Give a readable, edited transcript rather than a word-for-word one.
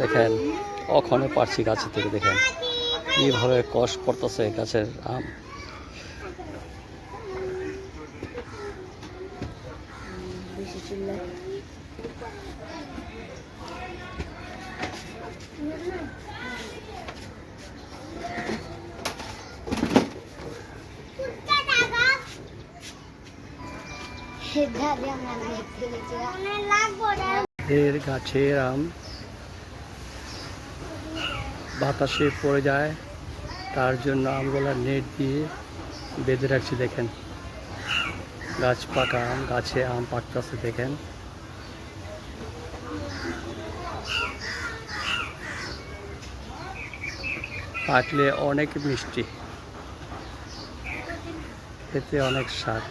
দেখেন ওখানে পারছি গাছের থেকে, দেখেন কিভাবে কষ পড়তেছে গাছের আম। এর গাছের আম বাতাসে পড়ে যায়, তার জন্য আমগুলা নেট দিয়ে বেঁধে রাখছি। দেখেন গাছ পাকা আম, গাছে আম পাকতেছে। দেখেন পাকলে অনেক মিষ্টি, খেতে অনেক স্বাদ।